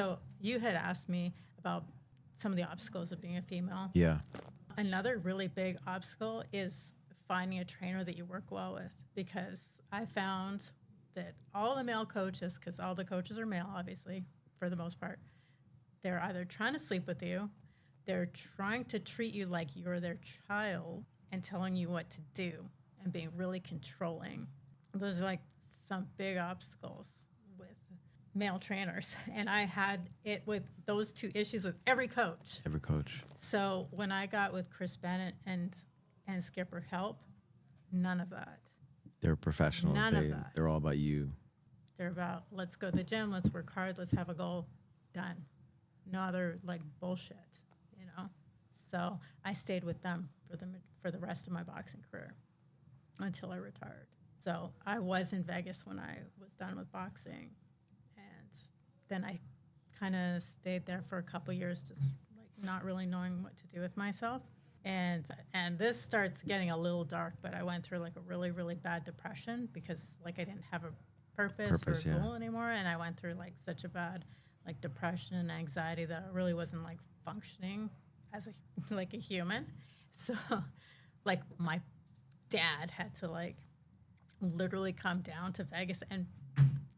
So you had asked me about some of the obstacles of being a female. Yeah. Another really big obstacle is finding a trainer that you work well with, because I found that all the male coaches, because all the coaches are male, obviously, for the most part, they're either trying to sleep with you, they're trying to treat you like you're their child and telling you what to do and being really controlling. Those are like some big obstacles with male trainers. And I had it with those two issues with every coach. Every coach. So when I got with Chris Bennett and Skipper Kelp, none of that. They're professionals. None of that. They're all about you. They're about, let's go to the gym, let's work hard, let's have a goal, done. No other like bullshit, you know? So I stayed with them for the rest of my boxing career until I retired. So I was in Vegas when I was done with boxing. And then I kind of stayed there for a couple years, just like not really knowing what to do with myself. And this starts getting a little dark, but I went through like a really, really bad depression because like I didn't have a purpose or a goal anymore. And I went through like such a bad like depression and anxiety that I really wasn't like functioning as a human. So like my dad had to like literally come down to Vegas and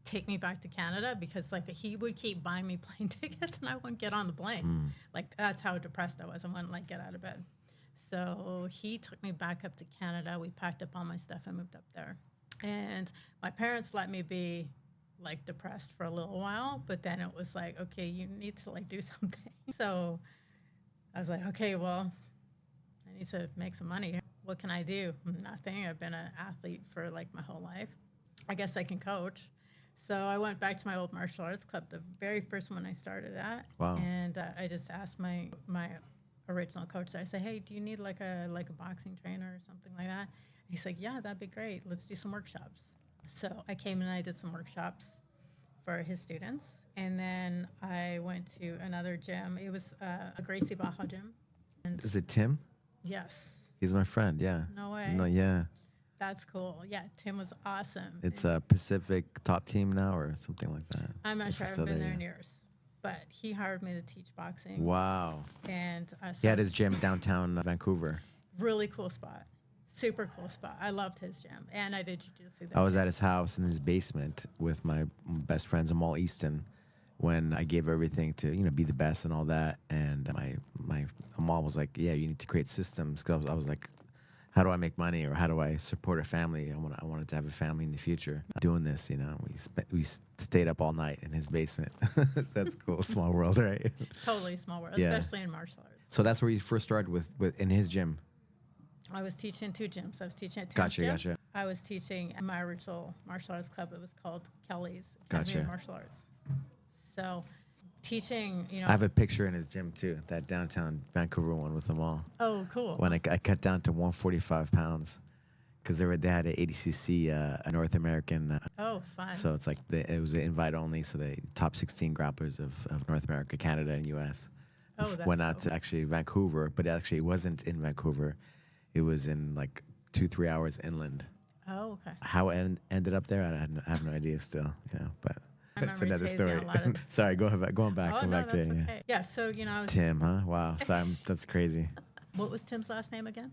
take me back to Canada because like he would keep buying me plane tickets and I wouldn't get on the plane. Like that's how depressed I was. I wouldn't like get out of bed. So he took me back up to Canada. We packed up all my stuff and moved up there. And my parents let me be like depressed for a little while, but then it was like, okay, you need to like do something. So I was like, okay, well, I need to make some money. What can I do? Nothing. I've been an athlete for like my whole life. I guess I can coach. So I went back to my old martial arts club, the very first one I started at. Wow. And I just asked my original coach, I said, hey, do you need like a boxing trainer or something like that? He's like, yeah, that'd be great. Let's do some workshops. So I came and I did some workshops for his students. And then I went to another gym. It was a Gracie Baja gym. And Is it Tim? yes. He's my friend, yeah. No way. No, yeah. That's cool. Yeah, Tim was awesome. It's a Pacific top team now or something like that. I'm not sure. I haven't been there in yeah. years. But he hired me to teach boxing. Wow. And He had his gym downtown Vancouver. really cool spot. Super cool spot. I loved his gym. And I did jiu-jitsu there. I was at his house in his basement with my best friends, Amal Easton, when I gave everything to, be the best and all that. And my Amal was like, yeah, you need to create systems. Because I was like, how do I make money or how do I support a family? I wanted to have a family in the future. Doing this, we stayed up all night in his basement. So that's cool. Small world, right? Totally small world, Yeah. especially in martial arts. So that's where you first started with in his gym. I was teaching two gyms. I was teaching at Tim's gym. Gotcha. I was teaching at my original martial arts club. It was called Kelly's Gotcha. Academy of Martial Arts. So teaching, I have a picture in his gym too, that downtown Vancouver one with them all. Oh, cool. When I cut down to 145 pounds, because they had an ADCC, a North American. Oh, fun. So it's like it was an invite only. So the top 16 grapplers of North America, Canada, and U.S. Oh, that's went out so to actually Vancouver, but actually it wasn't in Vancouver. It was in like 2-3 hours inland. Oh, okay. How it ended up there, I have no idea still. But My that's memory's another hazy story. on a lot of- Sorry, going back Oh, to no, it. that's Yeah. okay. Yeah, so, I was, Tim, huh? Wow. So that's crazy. what was Tim's last name again?